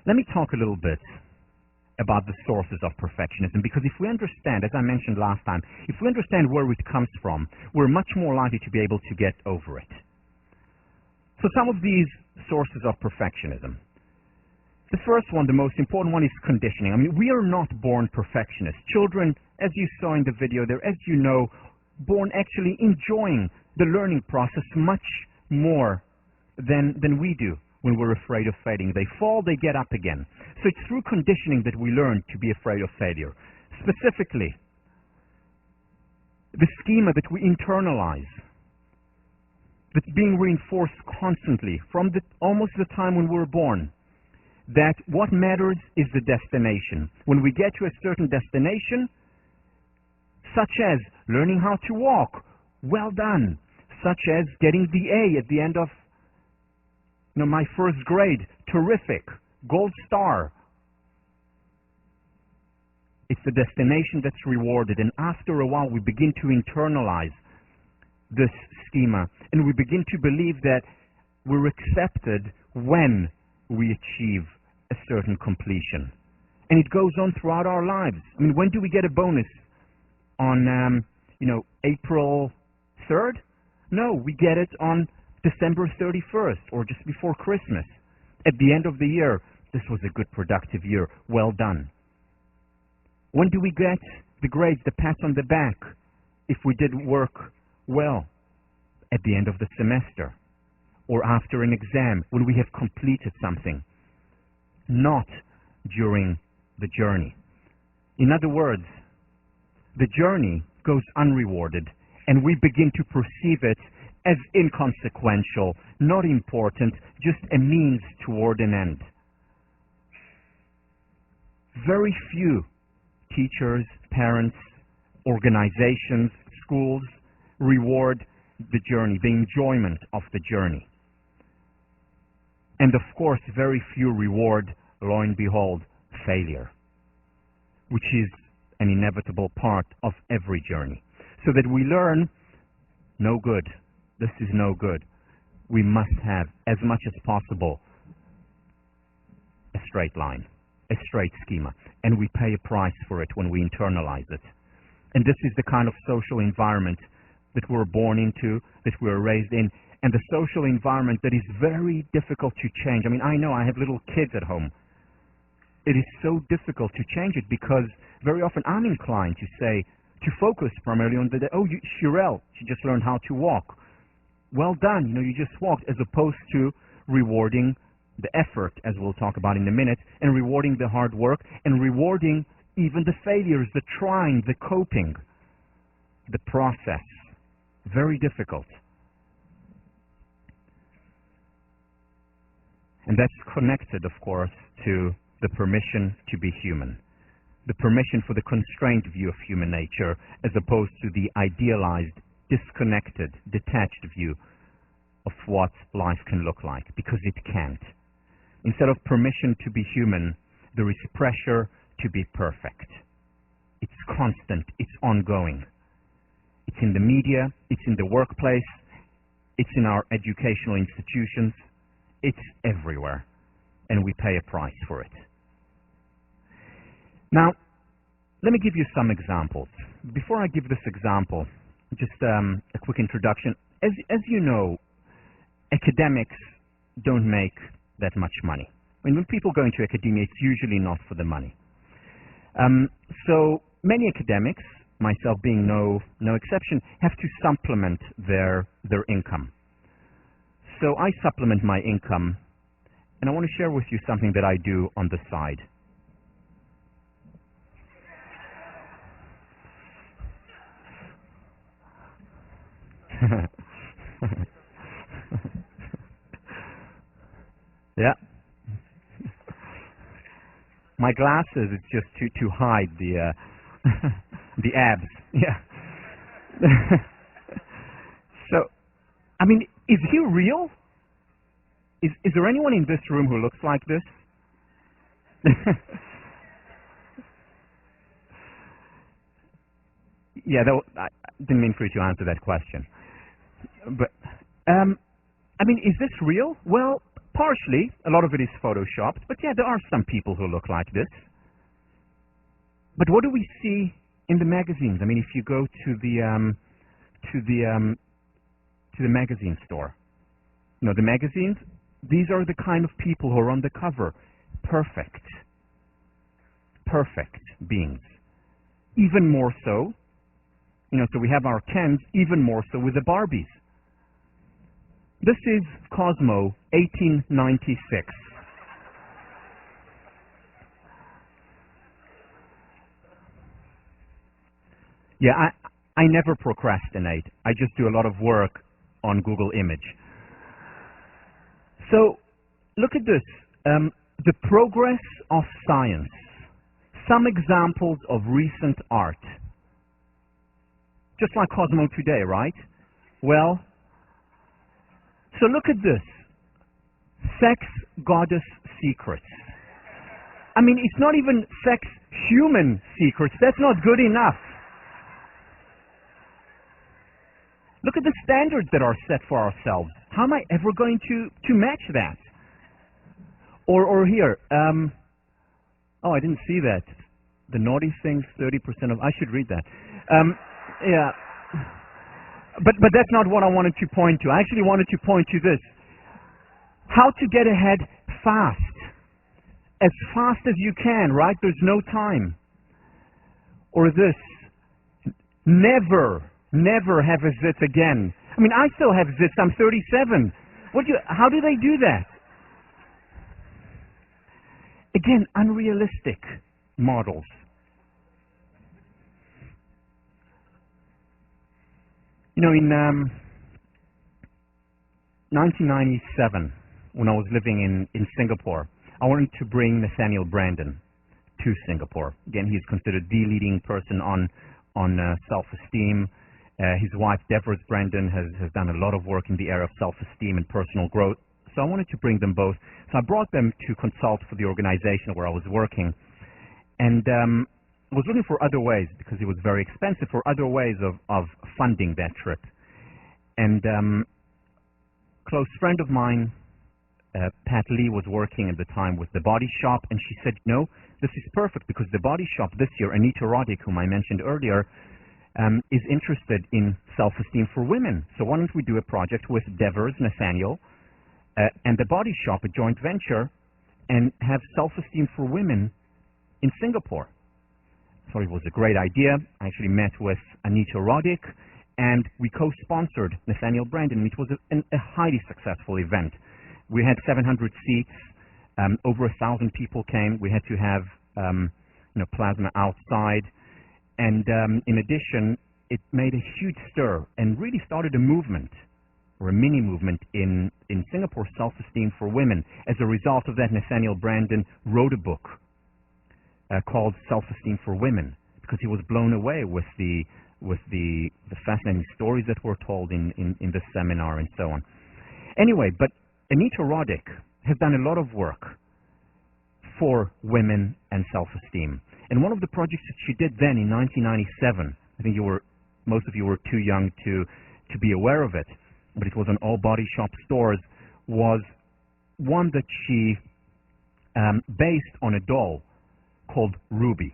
Let me talk a little bit about the sources of perfectionism, because if we understand, as I mentioned last time, if we understand where it comes from, we're much more likely to be able to get over it. So some of these sources of perfectionism. The first one, the most important one, is conditioning. I mean, we are not born perfectionists. Children, as you saw in the video there, as you know, born actually enjoying the learning process much more than we do when we're afraid of failing. They fall, they get up again. So it's through conditioning that we learn to be afraid of failure. Specifically, the schema that we internalize, that's being reinforced constantly from almost the time when we're born, that what matters is the destination. When we get to a certain destination, such as learning how to walk, well done. Such as getting the A at the end of my first grade, terrific, gold star. It's the destination that's rewarded, and after a while we begin to internalize this schema, and we begin to believe that we're accepted when we achieve a certain completion. And it goes on throughout our lives. I mean, when do we get a bonus? On, April 3rd? No, we get it on December 31st, or just before Christmas. At the end of the year, this was a good, productive year. Well done. When do we get the grades, the pats on the back, if we did work well? At the end of the semester, or after an exam, when we have completed something, not during the journey. In other words, the journey goes unrewarded, and we begin to perceive it as inconsequential, not important, just a means toward an end. Very few teachers, parents, organizations, schools reward the journey, the enjoyment of the journey. And of course, very few reward, lo and behold, failure, which is an inevitable part of every journey. So that we learn, no good, this is no good. We must have, as much as possible, a straight line, a straight schema. And we pay a price for it when we internalize it. And this is the kind of social environment that we're born into, that we're raised in, and the social environment that is very difficult to change. I mean, I know I have little kids at home. It is so difficult to change it because very often I'm inclined to say, to focus primarily on Shirelle, she just learned how to walk. Well done, you just walked, as opposed to rewarding the effort, as we'll talk about in a minute, and rewarding the hard work, and rewarding even the failures, the trying, the coping, the process. Very difficult. And that's connected, of course, to the permission to be human. The permission for the constrained view of human nature, as opposed to the idealized, disconnected, detached view of what life can look like, because it can't. Instead of permission to be human, there is pressure to be perfect. It's constant, it's ongoing. It's in the media, it's in the workplace, it's in our educational institutions, it's everywhere, and we pay a price for it. Now, let me give you some examples. Before I give this example, just a quick introduction. As you know, academics don't make that much money. I mean, when people go into academia, it's usually not for the money. So many academics, myself being no exception, have to supplement their income. So I supplement my income, and I want to share with you something that I do on the side. Yeah. My glasses, it's just to hide the the abs. Yeah. So, I mean, is he real? Is there anyone in this room who looks like this? Yeah, I didn't mean for you to answer that question. But, I mean, is this real? Well, Partially, a lot of it is photoshopped, but yeah, there are some people who look like this. But what do we see in the magazines? I mean, if you go to the magazine store, you know, the magazines, these are the kind of people who are on the cover. Perfect beings. Even more so, you know, so we have our Kens, even more so with the Barbies. This is Cosmo, 1896. Yeah, I never procrastinate. I just do a lot of work on Google Image. So, look at this. The progress of science. Some examples of recent art. Just like Cosmo today, right? Well, so look at this. Sex goddess secrets. I mean, it's not even sex human secrets. That's not good enough. Look at the standards that are set for ourselves. How am I ever going to match that? Or here, oh, I didn't see that. The naughty things, 30% of, I should read that. Yeah. But that's not what I wanted to point to. I actually wanted to point to this. How to get ahead fast. As fast as you can, right? There's no time. Or this. Never have a zit again. I mean, I still have zits. I'm 37. How do they do that? Again, unrealistic models. You know, in 1997, when I was living in Singapore, I wanted to bring Nathaniel Brandon to Singapore. Again, he's considered the leading person on self-esteem. His wife, Devers Brandon, has done a lot of work in the area of self-esteem and personal growth. So I wanted to bring them both. So I brought them to consult for the organization where I was working. And I was looking for other ways, because it was very expensive, for other ways of funding that trip. And a close friend of mine, Pat Lee, was working at the time with The Body Shop, and she said, no, this is perfect, because The Body Shop this year, Anita Roddick, whom I mentioned earlier, is interested in self-esteem for women. So why don't we do a project with Devers, Nathaniel, and The Body Shop, a joint venture, and have self-esteem for women in Singapore. So it was a great idea. I actually met with Anita Roddick, and we co-sponsored Nathaniel Brandon. It was a highly successful event. We had 700 seats. Over 1,000 people came. We had to have plasma outside. And in addition, it made a huge stir and really started a movement, or a mini movement, in Singapore, self-esteem for women. As a result of that, Nathaniel Brandon wrote a book called Self-Esteem for Women, because he was blown away with the fascinating stories that were told in the seminar and so on. Anyway, but Anita Roddick has done a lot of work for women and self-esteem. And one of the projects that she did then in 1997, I think most of you were too young to be aware of it, but it was on all Body Shop stores, was one that she based on a doll called Ruby,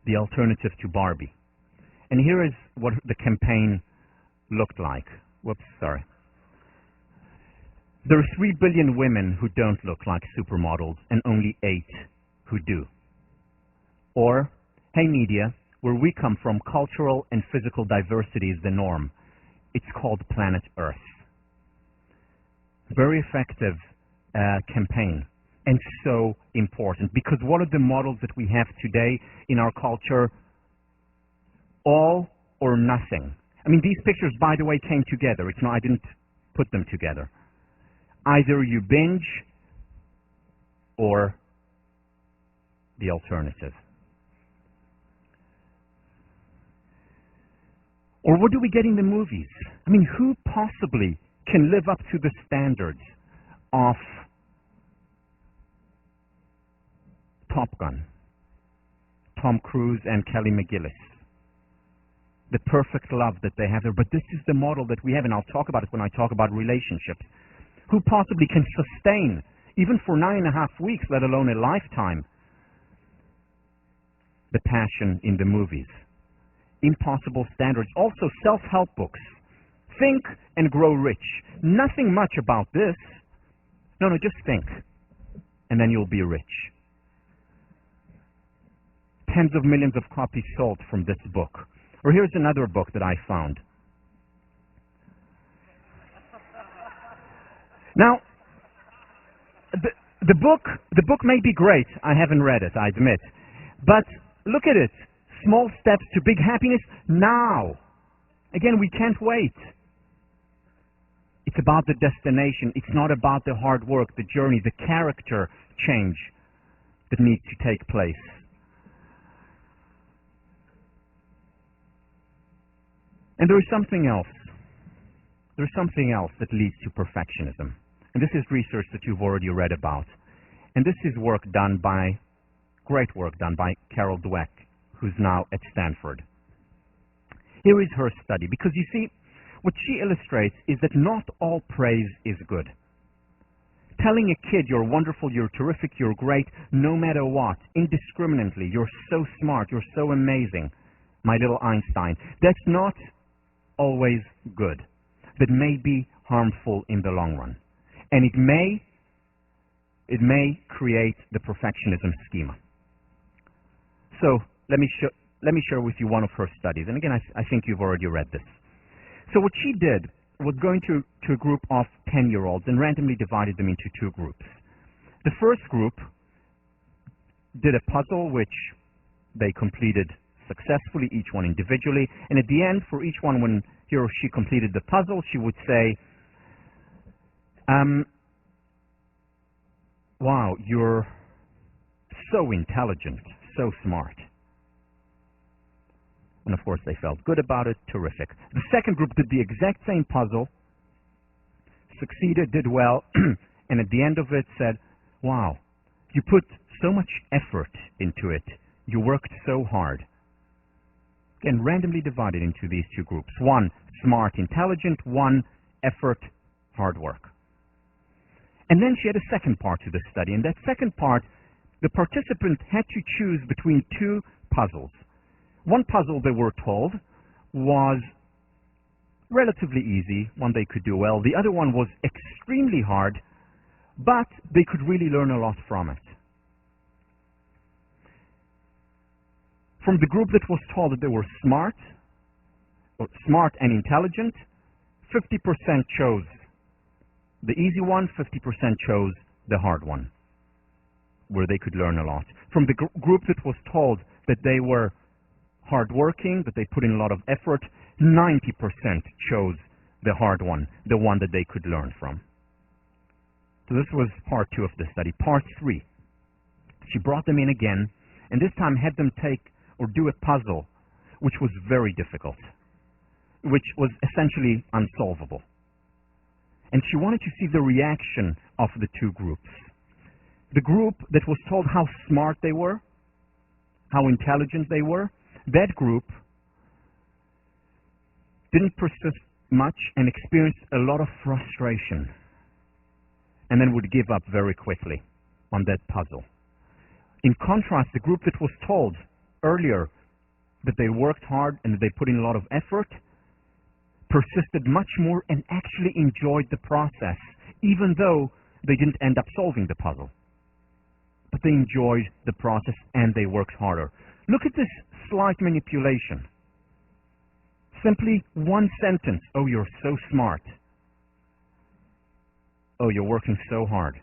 the alternative to Barbie. And here is what the campaign looked like. Whoops, sorry. There are 3 billion women who don't look like supermodels, and only 8 who do. Or, hey media, where we come from, cultural and physical diversity is the norm. It's called Planet Earth. Very effective campaign, and so important, because what are the models that we have today in our culture? All or nothing. I mean, these pictures, by the way, came together. It's not, I didn't put them together. Either you binge or the alternative. Or what do we get in the movies? I mean, who possibly can live up to the standards of Top Gun, Tom Cruise and Kelly McGillis? The perfect love that they have there. But this is the model that we have, and I'll talk about it when I talk about relationships. Who possibly can sustain, even for 9.5 weeks, let alone a lifetime, the passion in the movies? Impossible standards. Also, self-help books. Think and grow rich. Nothing much about this. No, just think, and then you'll be rich. Tens of millions of copies sold from this book. Or here's another book that I found. Now, the book may be great. I haven't read it, I admit. But look at it. Small steps to big happiness now. Again, we can't wait. It's about the destination. It's not about the hard work, the journey, the character change that needs to take place. And there is something else. There's something else that leads to perfectionism. And this is research that you've already read about. And this is great work done by Carol Dweck, who's now at Stanford. Here is her study, because you see, what she illustrates is that not all praise is good. Telling a kid you're wonderful, you're terrific, you're great, no matter what, indiscriminately, you're so smart, you're so amazing, my little Einstein, that's not always good. That may be harmful in the long run. And it may create the perfectionism schema. So let me share with you one of her studies. And again, I think you've already read this. So what she did was going to a group of 10-year-olds and randomly divided them into two groups. The first group did a puzzle which they completed successfully, each one individually. And at the end, for each one, when he or she completed the puzzle, she would say, wow, you're so intelligent, so smart. And of course, they felt good about it. Terrific. The second group did the exact same puzzle, succeeded, did well, and at the end of it said, wow, you put so much effort into it. You worked so hard. Again, randomly divided into these two groups. One, smart, intelligent. One, effort, hard work. And then she had a second part to the study. In that second part, the participant had to choose between two puzzles. One puzzle, they were told, was relatively easy, one they could do well. The other one was extremely hard, but they could really learn a lot from it. From the group that was told that they were smart and intelligent, 50% chose the easy one, 50% chose the hard one, where they could learn a lot. From the group that was told that they were hardworking, that they put in a lot of effort, 90% chose the hard one, the one that they could learn from. So this was part 2 of the study. Part 3, she brought them in again, and this time had them take or do a puzzle which was very difficult, which was essentially unsolvable. And she wanted to see the reaction of the two groups. The group that was told how smart they were, how intelligent they were, that group didn't persist much and experienced a lot of frustration, and then would give up very quickly on that puzzle. In contrast, the group that was told earlier that they worked hard and that they put in a lot of effort persisted much more and actually enjoyed the process, even though they didn't end up solving the puzzle. But they enjoyed the process and they worked harder. Look at this slight manipulation. Simply one sentence. Oh, you're so smart. Oh, you're working so hard.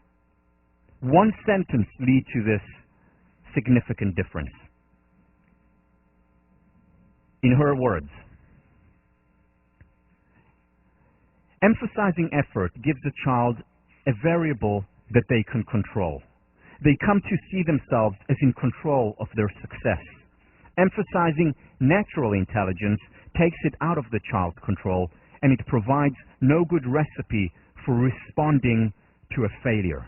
One sentence leads to this significant difference. In her words, emphasizing effort gives a child a variable that they can control. They come to see themselves as in control of their success. Emphasizing natural intelligence takes it out of the child's control, and it provides no good recipe for responding to a failure.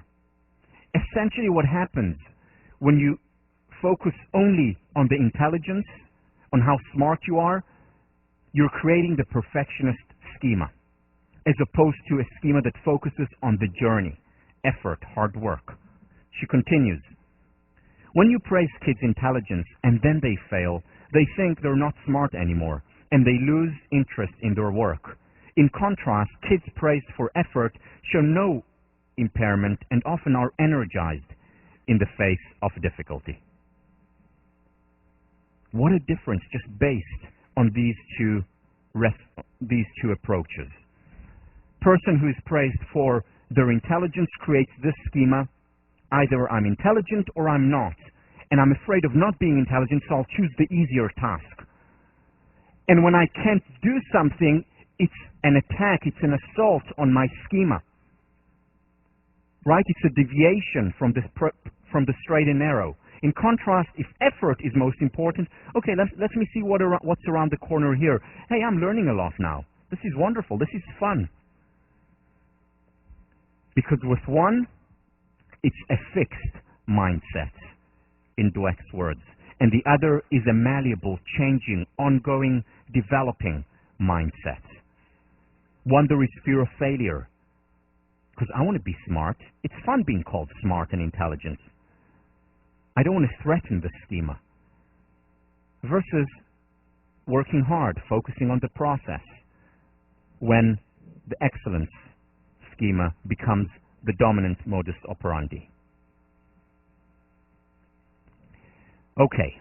Essentially what happens when you focus only on the intelligence, on how smart you are, you're creating the perfectionist schema. as opposed to a schema that focuses on the journey, effort, hard work. She continues, when you praise kids' intelligence and then they fail, they think they're not smart anymore, and they lose interest in their work. In contrast, kids praised for effort show no impairment and often are energized in the face of difficulty. What a difference just based on these two approaches. Person who is praised for their intelligence creates this schema: either I'm intelligent or I'm not, and I'm afraid of not being intelligent, so I'll choose the easier task. And when I can't do something, it's an attack, it's an assault on my schema. Right? It's a deviation from the straight and narrow. In contrast, if effort is most important, okay, let me see what's around the corner here. Hey, I'm learning a lot now. This is wonderful. This is fun. Because with one, it's a fixed mindset, in Dweck's words, and the other is a malleable, changing, ongoing, developing mindset. One, there is fear of failure, because I want to be smart. It's fun being called smart and intelligent. I don't want to threaten the schema. Versus working hard, focusing on the process, when the excellence schema becomes the dominant modus operandi. Okay.